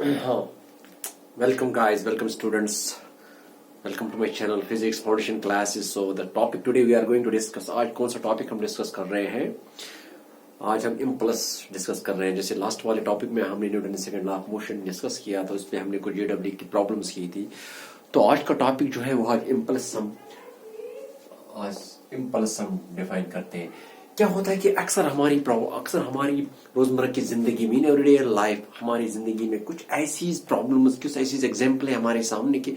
हाँ, welcome guys, welcome students, welcome to my channel Physics Foundation classes. So the topic today we are going to discuss. आज कौन सा topic हम discuss कर रहे हैं? आज हम इम्पल्स डिस्कस कर रहे हैं. जैसे लास्ट वाले टॉपिक में हमने Newton second law of motion discuss किया था, उसमें हमने कुछ जेडब्ल्यू की प्रॉब्लम्स की थी. तो आज का टॉपिक जो है वो आज इम्पल्स हम डिफाइन करते हैं. क्या होता है कि अक्सर हमारी रोजमर्रा की जिंदगी में, एवरीडे लाइफ, हमारी जिंदगी में कुछ ऐसी प्रॉब्लम्स, कुछ ऐसी एग्जाम्पल है हमारे सामने कि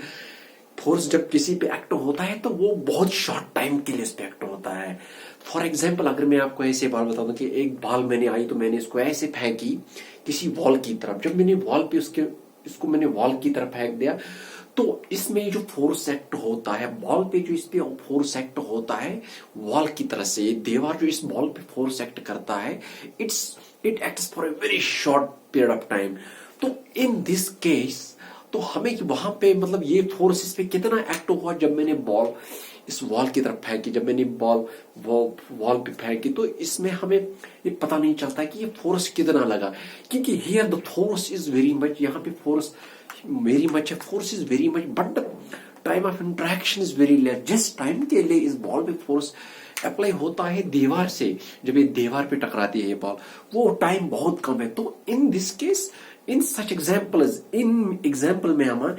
फोर्स जब किसी पे एक्ट होता है तो वो बहुत शॉर्ट टाइम के लिए उस पे एक्ट होता है. फॉर एग्जाम्पल अगर मैं आपको ऐसे बाल बता दूं कि एक बाल मैंने आई तो मैंने इसको ऐसे फेंकी किसी वॉल की तरफ. जब मैंने वॉल पे इसको मैंने वॉल की तरफ फेंक दिया तो इसमें जो फोर्स एक्ट होता है बॉल पे, जो इस पे फोर्स एक्ट होता है वॉल की तरह से, दीवार जो इस बॉल पे फोर्स एक्ट करता है, it acts for a very short period of time. तो इन दिस केस तो हमें वहां पे मतलब ये फोर्स इस पे कितना एक्ट हुआ जब मैंने बॉल इस वॉल की तरफ फेंकी, जब मैंने बॉल वॉल पे फेंकी, तो इसमें हमें ये पता नहीं चलता कि ये फोर्स कितना लगा, क्योंकि here the force is very much, यहाँ पे फोर्स वेरी मच है, force is very much, but time of interaction is very less. जिस टाइम के लिए इस बॉल पे फोर्स अप्लाई होता है दीवार से, जब ये दीवार पे टकराती है ये बॉल, वो टाइम बहुत कम है. तो in this case, in such examples, in example में हम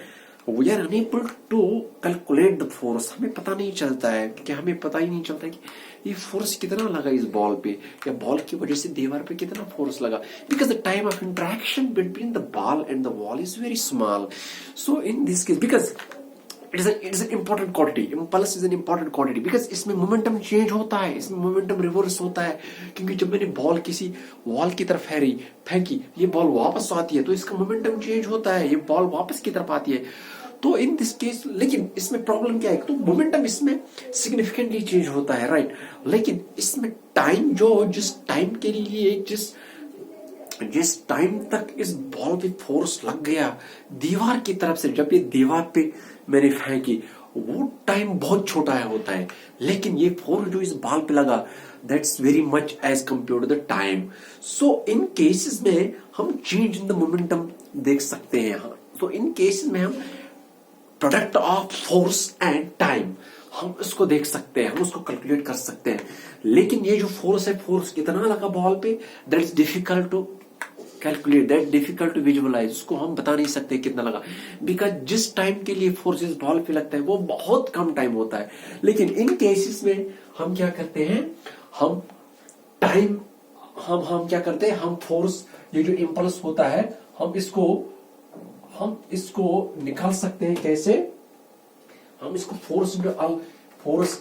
we are unable to calculate the force. हमें पता नहीं चलता है, क्योंकि हमें पता ही नहीं चलता कि ये फोर्स कितना लगा इस बॉल पे, या बॉल की वजह से दीवार पे कितना फोर्स लगा, because the time of interaction between the ball and the wall is very small. So in this case, because it is an important quantity, impulse is an important quantity, because इसमें momentum change होता है, इसमें momentum reverse होता है. क्योंकि जब मैंने ball किसी वॉल की तरफ फेंकी, ये बॉल वापस आती है तो इसका मोमेंटम चेंज होता है, ये बॉल वापस की तरफ आती है. तो इन दिस केस, लेकिन इसमें प्रॉब्लम क्या है, तो मोमेंटम इसमें सिग्निफिकेंटली चेंज होता है, राइट. लेकिन इसमें टाइम, जो जिस टाइम के लिए जिस टाइम तक इस बॉल पे फोर्स लग गया दीवार की तरफ से, जब ये दीवार पे मैंने फेंकी, वो टाइम बहुत छोटा होता है. लेकिन ये फोर्स जो इस बॉल पे लगा, that's very much as compared to the time. So in cases में हम चेंज इन द मोमेंटम देख सकते हैं. तो इन केसेस में हम product of force and time हम इसको देख सकते हैं, हम उसको कैलकुलेट कर सकते हैं. लेकिन ये जो फोर्स है, फोर्स कितना लगा बॉल पे, that is difficult to calculate, that difficult to visualise. उसको हम बता नहीं सकते कितना लगा, बिकॉज जिस टाइम के लिए फोर्स इस बॉल पे लगता है वो बहुत कम टाइम होता है. लेकिन इन केसेस में हम क्या करते हैं, हम टाइम हम क्या करते हैं, हम फोर्स, ये जो इम्पल्स होता है, हम इसको निकाल सकते हैं. कैसे? हम इसको फोर्स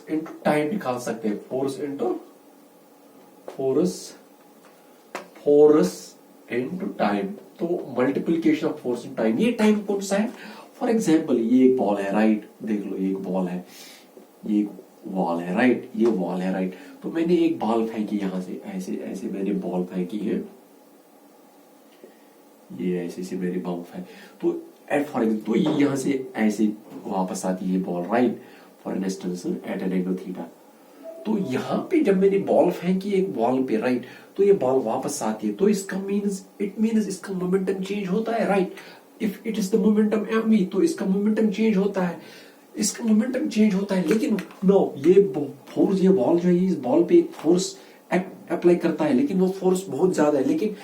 इंटू टाइम निकाल सकते हैं. Force into time. तो multiplication of force in time. ये टाइम कौन सा है? फॉर एग्जाम्पल ये एक बॉल है, राइट. देख लो, ये एक बॉल है, ये एक वॉल है, राइट. ये वॉल है, राइट. तो मैंने एक बॉल फेंकी यहां से, ऐसे ऐसे मैंने बॉल फेंकी है, ये ऐसे मैंने बॉल फेंकी. तो फॉर एग्जाम्पल, तो ये यहां से ऐसे वापस आती है ball, right, for an instance at an angle theta. तो यहाँ पे जब मैंने बॉल फेंकी एक बॉल पे, राइट, तो ये बॉल वापस आती है, तो इसका मीन्स इसका मोमेंटम चेंज होता है, right. If it is the momentum mv, तो इसका मोमेंटम चेंज होता है, इसका मोमेंटम चेंज होता है. लेकिन नो, ये फोर्स, ये बॉल जो है इस बॉल पे फोर्स अप्लाई करता है, लेकिन वो फोर्स बहुत ज्यादा है. लेकिन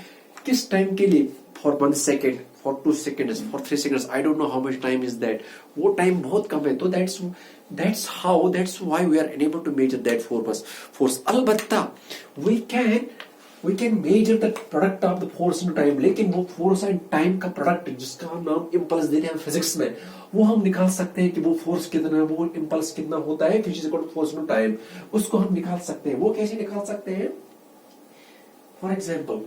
किस टाइम के लिए? For 1 second, for 2 seconds, for 3 seconds, I don't know how much time is that. वो टाइम बहुत कम है. तो that's why we are unable to measure that force. अलबत्ता we can measure the product of the force into time. लेकिन वो force and time का product, जिसका हम नाम इम्पल्स देते हैं फिजिक्स में, वो हम निकाल सकते हैं कि वो फोर्स कितना है, वो इम्पल्स कितना होता है, which is equal to force into time. उसको हम निकाल सकते हैं. वो कैसे निकाल सकते हैं? For example,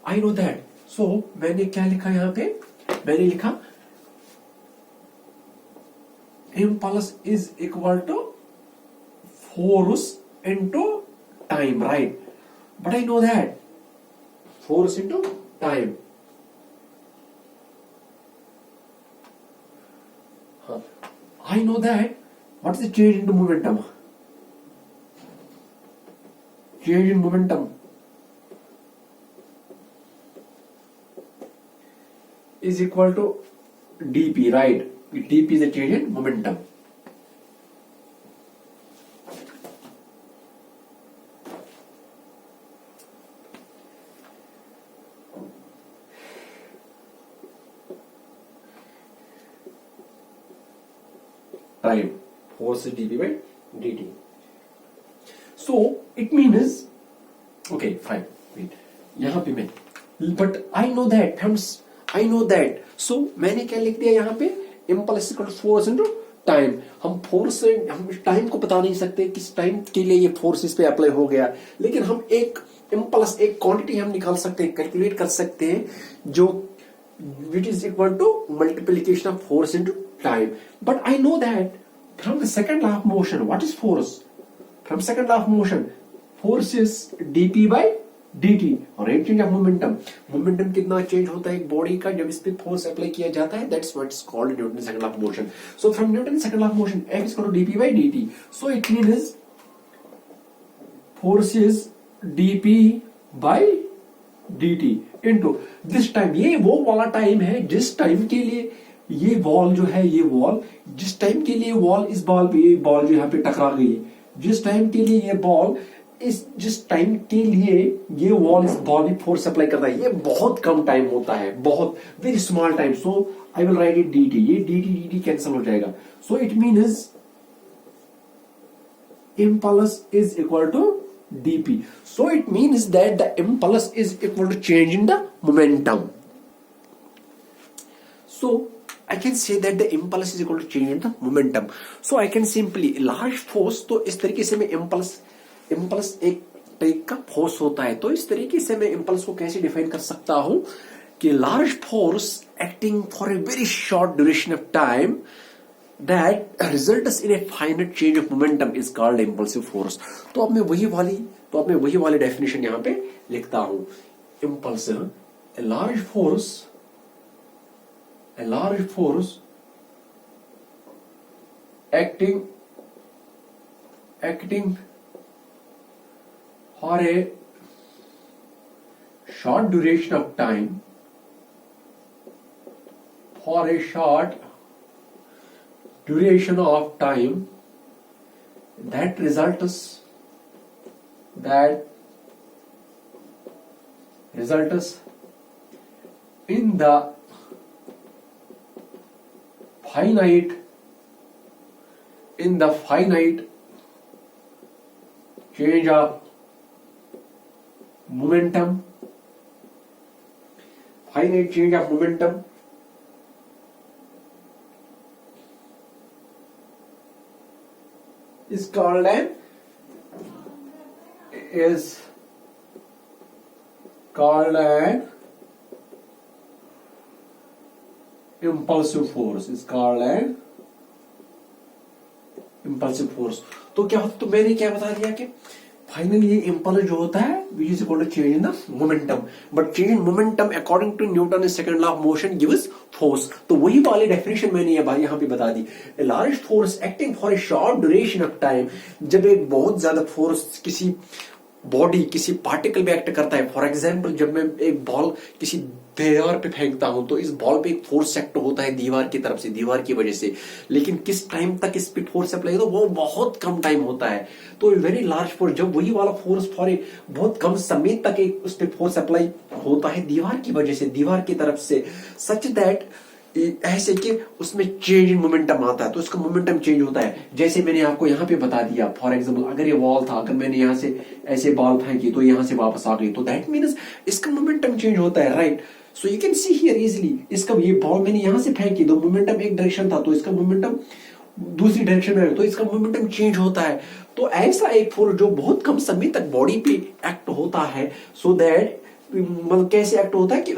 I know that. So मैंने क्या लिखा यहाँ पे? मैंने लिखा impulse is equal to force into time, right? But I know that force into time. I know that. What is the change into momentum? Change in momentum. is equal to dp, right? dp is a change in momentum. Time, force is dp by dt. So it means, okay fine, wait, यहाँ पे मैं, but I know that, I know that, so मैंने क्या लिख दिया यहाँ पे, impulse equal to force into time. हम फोर्स, हम टाइम को बता नहीं सकते किस टाइम के लिए ये फोर्स इस पे अप्लाई हो गया, लेकिन हम एक इम्पल्स, एक क्वांटिटी हम निकाल सकते हैं, कैलकुलेट कर सकते हैं, जो which is equal to multiplication of force into time. But I know that from the second law of motion, what is force? From second law of motion, force is dp by dt, rate change of momentum. Momentum कितना change होता है एक body का जब इस पे force apply किया जाता है, that's what's called Newton's second law of motion. So from Newton's second law of motion, F is equal to dp by dt. So it means force is dp by dt into this time. ये वो वाला time है जिस time के लिए ये ball जो है, ये बॉल जिस टाइम के लिए बॉल इस बॉल पे, ये बॉल जो यहाँ पे टकरा गई, जिस टाइम के लिए ये बॉल जिस टाइम के लिए ये बॉल इस बॉल में फोर्स अप्लाई करता है, ये बहुत कम टाइम होता है, बहुत very small time. So I will write it dt, ये dt कैंसिल हो जाएगा. So it means impulse is equal to dp. So it means that the impulse is equal to change in the momentum. So I can say that the impulse is equal to change in the momentum. So I can simply large force, तो इस तरीके से मैं impulse एक type का force होता है, तो इस तरीके से मैं impulse को कैसे डिफाइन कर सकता हूं कि large force acting for a very short duration of time that results in a finite change of momentum is called impulsive force. तो अब मैं वही वाली डेफिनेशन यहां पे लिखता हूं. Impulsive, a large force acting for a short duration of time, that results in the finite change of momentum. Finite change of momentum is called an impulsive force. तो क्या होता, तो मैंने क्या बता दिया कि फाइनली ये इम्पल्स जो होता है which is equal to change in the momentum, but change in momentum according to Newton's second law of motion gives force. तो वही वाली डेफिनेशन मैंने यहाँ पे बता दी. A large force acting for a short duration of time, जब एक बहुत ज्यादा फोर्स किसी बॉडी, किसी पार्टिकल पे एक्ट करता है. फॉर एग्जाम्पल, जब मैं एक बॉल किसी दीवार पे फेंकता हूं तो इस बॉल पे एक फोर्स एक्ट होता है दीवार की तरफ से, दीवार की वजह से, लेकिन किस टाइम तक इस पे फोर्स अप्लाई तो वो बहुत कम टाइम होता है. तो वेरी लार्ज फोर्स, जब वही वाला फोर्स फॉर बहुत कम समय तक एक उस पे फोर्स अप्लाई होता है दीवार की वजह से, दीवार की तरफ से, सच दैट ऐसे कि उसमें चेंज इन मोमेंटम आता है, तो उसका मोमेंटम चेंज होता है. जैसे मैंने आपको यहाँ पे बता दिया, फॉर एग्जांपल अगर ये वॉल था, अगर मैंने यहाँ से ऐसे बॉल फेंकी तो यहाँ से वापस आ गई, तो दैट मीन्स इसका मोमेंटम चेंज होता है, right. So you can see here easily, इसका ये बॉल मैंने यहाँ से फेंकी तो मोमेंटम एक डायरेक्शन था, तो इसका मोमेंटम दूसरी डायरेक्शन में, तो इसका मोमेंटम चेंज होता है. तो ऐसा एक फोर्स जो बहुत कम समय तक बॉडी पे एक्ट होता है, सो दैट मतलब कैसे एक्ट होता है कि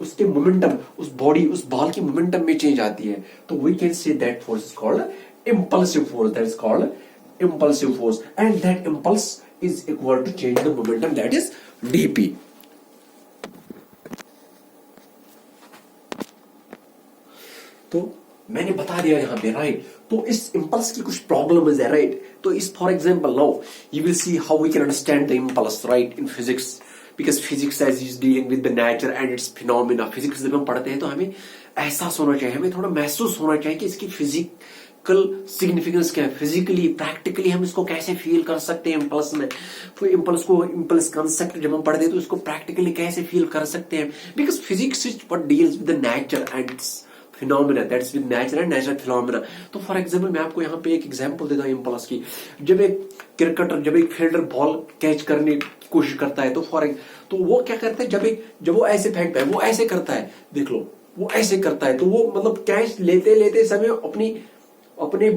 उसके मोमेंटम, उस बॉडी, उस बॉल की मोमेंटम में चेंज आती है, तो we can say that force is called impulsive force. That is called impulsive force, and that impulse is equal to change the momentum, that is dp. तो मैंने बता दिया यहाँ पे, राइट. तो इस इम्पल्स की कुछ प्रॉब्लम्स है, राइट. तो इस for example now you will see how we can understand the impulse, right, in physics. Because physics as is dealing with the nature and its phenomena. Physics जब हम पढ़ते हैं तो हमें एहसास होना चाहिए, हमें थोड़ा महसूस होना चाहिए कि इसकी फिजिकल सिग्निफिकेंस क्या है, फिजिकली प्रैक्टिकली हम इसको कैसे फील कर सकते हैं इम्पल्स में। कोई इम्पल्स कंसेप्ट जब हम पढ़ते हैं तो इसको प्रैक्टिकली कैसे फील कर सकते हैं, because physics is what deals with the nature and its phenomena, that's with nature and natural phenomena. तो फॉर एग्जांपल मैं आपको यहाँ पे एक एग्जांपल देता हूँ इम्पल्स की। जब एक क्रिकेटर, जब एक फील्डर बॉल कैच करने की कोशिश करता है तो वो क्या करता है, जब वो ऐसे फेंकता है, वो ऐसे करता है, देख लो वो ऐसे करता है, तो वो मतलब कैच लेते लेते समय अपने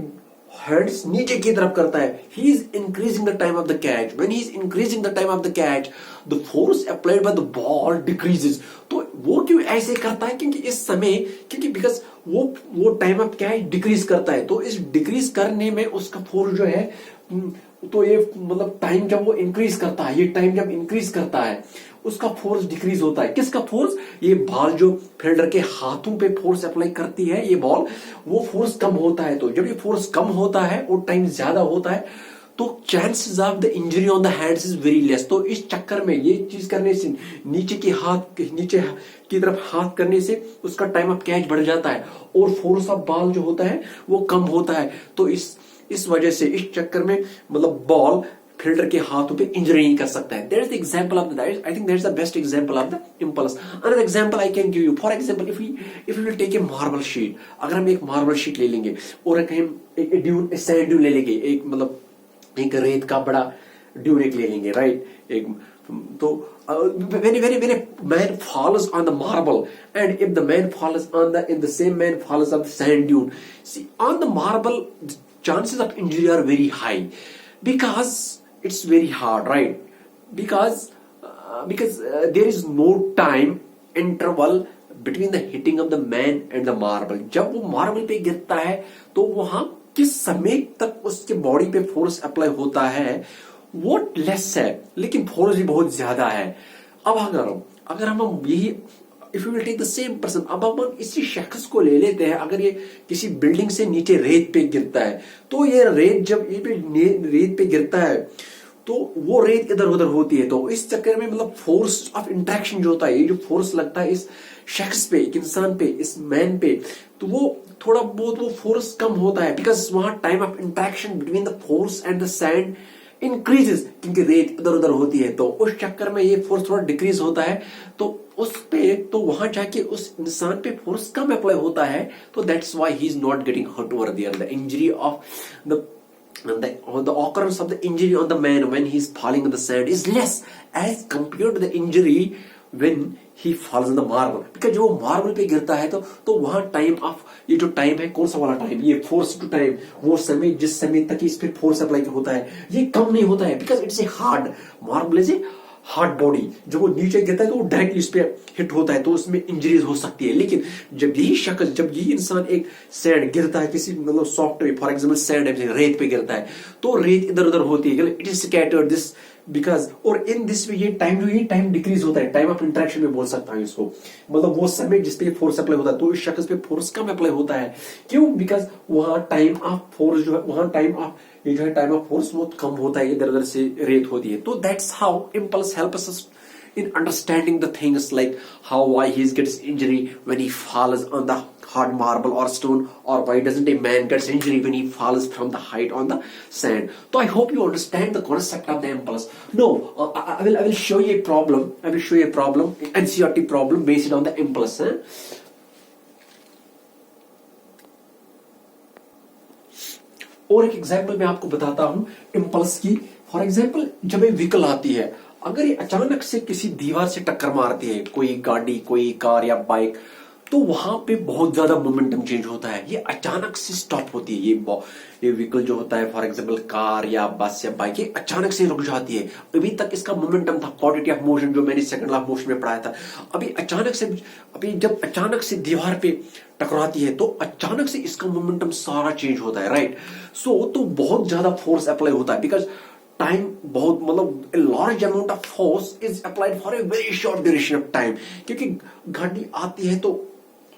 हैंड्स नीचे की तरफ करता है। He is increasing the time of the catch. When he is increasing the time of the catch, the force applied by the ball decreases. तो वो क्यों ऐसे करता है, क्योंकि बिकॉज वो टाइम ऑफ कैच डिक्रीज करता है। तो इस डिक्रीज करने में उसका फोर्स जो है, तो ये मतलब टाइम जब वो इंक्रीज करता है, ये टाइम जब इंक्रीज करता है उसका फोर्स डिक्रीज होता है। किसका फोर्स? ये बॉल जो फील्डर के हाथों पे फोर्स अप्लाई करती है ये बॉल, वो फोर्स कम होता है। तो जब ये फोर्स कम होता है और टाइम ज्यादा होता है तो chances of the injury on the hands is very less. तो इस चक्कर में ये चीज करने से, नीचे की तरफ हाथ करने से उसका टाइम ऑफ कैच बढ़ जाता है और फोर्स ऑफ बॉल जो होता है वो कम होता है। तो इस वजह से, इस चक्कर में मतलब बॉल फील्डर के हाथों पे इंजरी नहीं कर सकता है। That is the example of the, I think that is the best example of the impulse. Another example I can give you, for example if you will take a marble sheet. अगर हम एक marble sheet ले लेंगे और एक sand dune ले लेंगे, एक रेत का बड़ा ड्यून एक ले लेंगे, राइट। तो when a man falls on the marble, and if the man falls in the same man falls on the sand dune, see on the marble the chances of injury are very high because it's very hard, right? Because there is no time interval between the hitting of the man and the marble. जब वो marble पे गिरता है तो वहां किस समय तक उसके बॉडी पे फोर्स अप्लाई होता है वो लेस है, लेकिन फोर्स भी बहुत ज्यादा है। अब अगर हम यही, if you will take the same person, अब हम इसी शख्स को ले लेते हैं, अगर ये किसी बिल्डिंग से नीचे रेत पे गिरता है तो ये रेत जब रेत पे गिरता है तो वो रेत इधर उधर होती है। तो इस चक्कर में मतलब फोर्स ऑफ इंट्रैक्शन जो होता है, ये जो फोर्स लगता है इस शख्स पे, एक इंसान पे, इस मैन पे, तो वो थोड़ा बहुत वो फोर्स कम होता है, बिकॉज वहां time of interaction between the force and the sand increases, क्योंकि रेत इधर उधर होती है। तो उस चक्कर में ये फोर्स थोड़ा डिक्रीज होता है, तो उस पे, तो वहां जाके उस इंसान पे फोर्स कम अप्लाई होता है। तो that's why he is not getting hurt over there. The injury of the occurrence of the injury on the man when he is falling in the sand is less as compared to the injury when he falls in the marble, because जो marble पे गिरता है तो वहां time of, ये जो time है कौन सा वाला टाइम, ये फोर्स टू टाइम, वो समय जिस समय तक इस पे फोर्स अप्लाई होता है ये कम नहीं होता है, because it's a hard, marble is a hard body. जब वो नीचे गिरता है तो वो डायरेक्टली इस पे हिट होता है तो उसमें इंजरीज हो सकती है। लेकिन जब यही इंसान एक सैंड गिरता है किसी मतलब सॉफ्ट, फॉर एग्जांपल सैंड है, रेत पे गिरता है तो रेत इधर उधर होती है, it is scattered this because, और इन दिस वे ये टाइम डिक्रीज होता है, टाइम ऑफ इंटरेक्शन में बोल सकता हूं इसको, मतलब वो समय जिसपे फोर्स अप्लाई होता है तो इस शख्स पे फोर्स कम अप्लाई होता है। क्यों? बिकॉज वहां टाइम ऑफ फोर्स जो है, वहां टाइम ऑफ फोर्स बहुत कम होता है, इधर उधर से रेत होती है। तो that's how impulse help us in understanding the things like why he gets injury when he falls on the hard marble or stone, or why doesn't a man gets injury when he falls from the height on the sand. So I hope you understand the concept of the impulse. No, I will show you a problem. I will show you a problem, NCERT problem based on the impulse. और एक example मैं आपको बताता हूं impulse की। For example जब एक vehicle आती है, अगर ये अचानक से किसी दीवार से टक्कर मारती है, कोई गाड़ी, कोई कार या बाइक, तो वहां पे बहुत ज्यादा मोमेंटम चेंज होता है, ये अचानक से स्टॉप होती है। ये व्हीकल जो होता है, फॉर एग्जांपल कार या बस या बाइक, ये अचानक से रुक जाती है। अभी तक इसका मोमेंटम था क्वांटिटी ऑफ मोशन, जो मैंने सेकंड लॉ ऑफ मोशन में पढ़ाया था। अभी जब अचानक से दीवार पे टकराती है तो अचानक से इसका मोमेंटम सारा चेंज होता है, राइट। तो बहुत ज्यादा फोर्स अप्लाई होता है, बिकॉज टाइम बहुत, मतलब a large amount of force is applied for a very short duration of time, क्योंकि गाड़ी आती है तो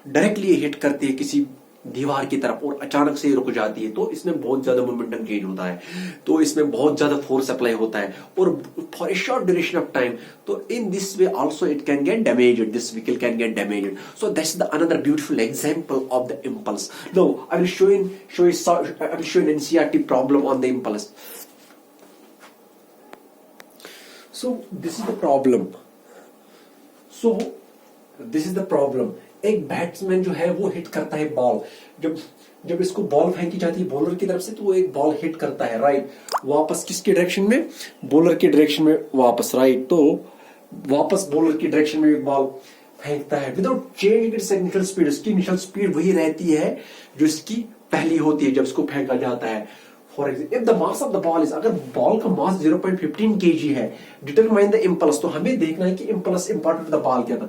डायरेक्टली हिट करती है किसी दीवार की तरफ और अचानक से रुक जाती है, तो इसमें बहुत ज्यादा मोमेंटम चेंज होता है, तो इसमें बहुत ज्यादा फोर्स अप्लाई होता है और for a short duration of time. तो in this way also it can get damaged, this vehicle can get damaged. So that's the another beautiful example of the impulse. Now I will show an NCERT problem on the impulse. So this is the problem. So this is the problem. एक batsman जो है वो hit करता है ball, जब इसको ball फेंकी जाती है बॉलर की तरफ से, तो वो एक बॉल हिट करता है राइट, वापस किसके डायरेक्शन में, बॉलर की डायरेक्शन में वापस राइट. तो वापस बॉलर की डायरेक्शन में एक बॉल फेंकता है without changing it's initial speed. इसकी इनिशियल स्पीड वही रहती है जो इसकी पहली होती है जब इसको फेंका जाता है. For example if the mass of the ball is, अगर बॉल का मास 0.15 kg है, डिटरमाइन द इंपल्स. तो हमें देखना है कि इंपल्स इंपॉर्टेंट द बॉल क्या था.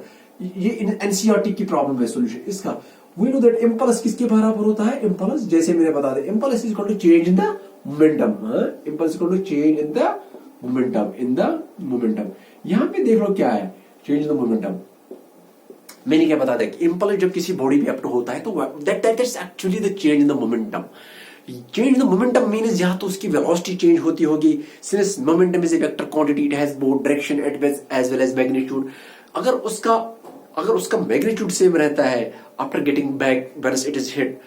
ये एनसीईआरटी की प्रॉब्लम है सोल्यूशन इसका. वी नो दैट इंपल्स किसके बराबर होता है, इंपल्स जैसे मैंने बता दिया, impulse is equal to change in the momentum. Impulse equal to change in the momentum. यहां पे देख लो क्या है, चेंज इन द मोमेंटम. मैंने क्या बता दिया कि इंपल्स जब किसी बॉडी पे अप्लाई होता है तो that is actually the change in the momentum. Change the momentum means या तो उसकी वेलोसिटी चेंज होती होगी, since momentum is a vector quantity, it has both direction as well as magnitude. अगर उसका मैग्नीट्यूड सेम रहता है after getting back when it is hit,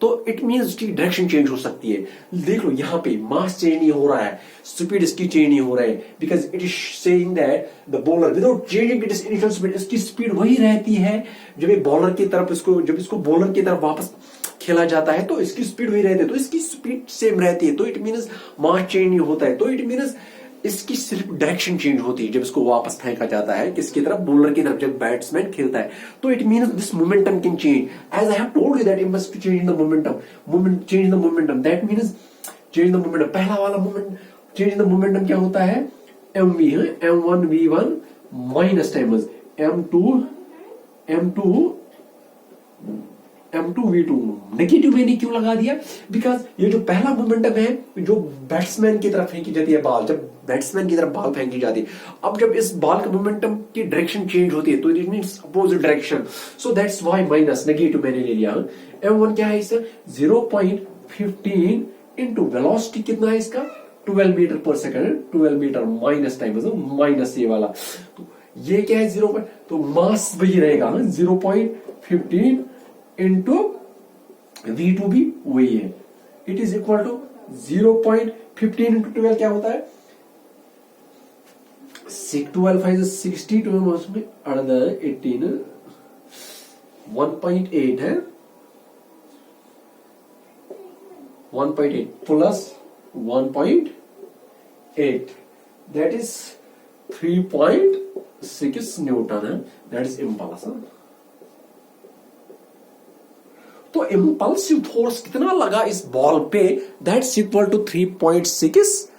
तो इट मीन्स उसकी डायरेक्शन चेंज हो सकती है. देख लो यहाँ पे मास चेंज नहीं हो रहा है, स्पीड इसकी चेंज नहीं हो रहा है, because it is saying that the bowler without changing it's initial speed, इसकी स्पीड वही रहती है जब ये बॉलर की तरफ जब इसको बॉलर की तरफ वापस खेला जाता है, तो इसकी स्पीड वही रहती है, तो इसकी स्पीड सेम रहती है. तो इट मीन्स मास चेंज नहीं होता है, तो इट मीन्स इसकी सिर्फ डायरेक्शन चेंज होती है जब इसको वापस फेंका जाता है किसकी तरफ, बॉलर की तरफ, जब बैट्समैन खेलता है. तो it means this momentum can change, as I have told you that it must change in the momentum. That means change the momentum. पहला वाला moment change in the momentum क्या होता है, mv है, m1v1 minus times m2v2. Negative मैंने क्यों लगा दिया, बिकॉज ये जो पहला मोमेंटम है जो बैट्समैन की तरफ फेंकी जाती है बॉल, जब बैट्समैन की तरफ बॉल फेंकी जाती है, अब जब इस बॉल का मोमेंटम की डायरेक्शन चेंज होती है तो it means opposite direction. So that's why minus negative मैंने ले लिया. m1 क्या है इसका 0.15 इंटू वेलोसिटी कितना है इसका 12 metre per second, 12 metre minus time minus ये वाला. तो ये क्या है 0. तो मास वही रहेगा 0.15 इंटू v2 भी वही है, it is equal to 0.15 into 12 क्या होता है 12 5 60, 12 में 18 1.8 है, 1.8 प्लस 1.8 दैट इज 3.6 न्यूटन है, दैट इज इम्पल्स. तो इंपल्सिव फोर्स कितना लगा इस बॉल पे, that's equal to 3.6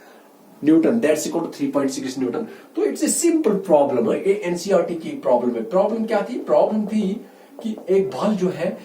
newton, that's equal to 3.6 newton. तो इट्स ए सिंपल प्रॉब्लम है, ये एनसीईआरटी की प्रॉब्लम है. प्रॉब्लम क्या थी, प्रॉब्लम थी कि एक बॉल जो है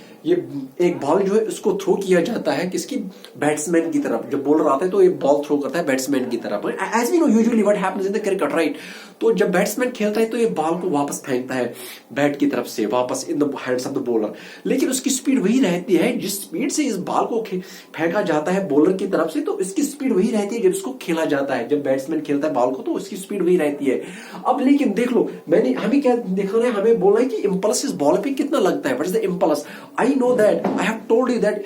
इसको थ्रो किया जाता है किसकी, बैट्समैन की तरफ. जब बॉलर आता है तो ये बॉल थ्रो करता है बैट्समैन की तरफ, as we know usually what happens in the cricket right. तो जब बैट्समैन खेलता है तो ये बॉल को वापस फेंकता है बैट की तरफ से वापस in the hands of the bowler, लेकिन उसकी स्पीड वही रहती है जिस स्पीड से इस बॉल को फेंका जाता है बॉलर की तरफ से, तो इसकी स्पीड वही रहती है जब इसको खेला जाता है, जब बैट्समैन खेलता है बॉल को तो उसकी स्पीड वही रहती है. अब लेकिन देख लो हमें क्या दिखाना है, हमें बोलना है कि इंपल्स इस बॉल पे कितना लगता है, what is the impulse. I know that, I have told you that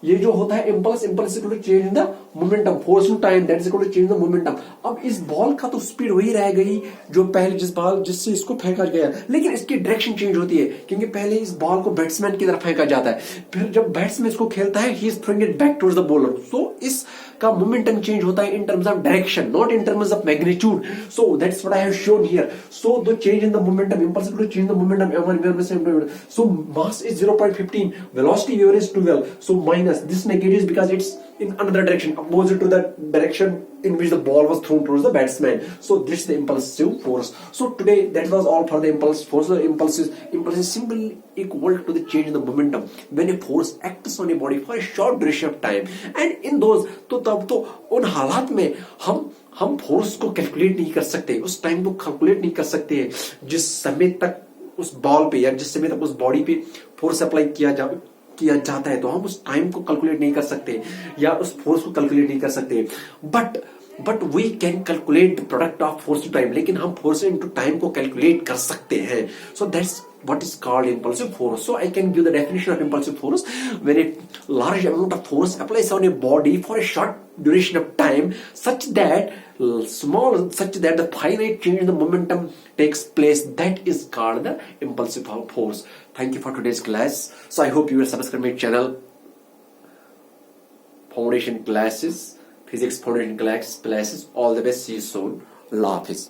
ये जो होता है impulse equal to change in the momentum, force to time that is equal to change the momentum. अब इस बॉल का तो स्पीड वही रह गई जो पहले जिससे इसको फेंका गया, लेकिन इसकी डायरेक्शन चेंज होती है क्योंकि पहले इस बॉल को बैट्समैन की तरफ फेंका जाता है, फिर जब बैट्समैन इसको खेलता है he is throwing it back towards the bowler. So इसका मोमेंटम चेंज होता है in terms of direction, not in terms of magnitude. So that's what I have shown here. So the change in the momentum, impulse equal to change the momentum m1 so mass is 0.15, velocity here is 12, so minus this negative because it's in another direction opposite to the direction in which the ball was thrown towards the batsman. So this is the impulsive force. So today that was all for the impulse force. The impulse is simply equal to the change in the momentum when a force acts on a body for a short duration of time, and in those तो तब तो उन हालात में हम force को calculate नहीं कर सकते, उस टाइम को कैलकुलेट नहीं कर सकते जिस समय तक उस बॉल पे या जिस समय तक उस बॉडी पे फोर्स अप्लाई किया जाता है तो हम उस टाइम को कैलकुलेट नहीं कर सकते या उस फोर्स को कैलकुलेट नहीं कर सकते, but we can calculate the product of force to time, लेकिन हम फोर्स इनटू टाइम को कैलकुलेट कर सकते हैं. So that's what is called impulsive force. So I can give the definition of impulsive force: when a large amount of force applies on a body for a short duration of time, such that the finite change in the momentum takes place, that is called the impulsive force. Thank you for today's class. So I hope you will subscribe my channel, Foundation Classes, Physics Foundation Classes. All the best. See you soon. Allah Hafiz.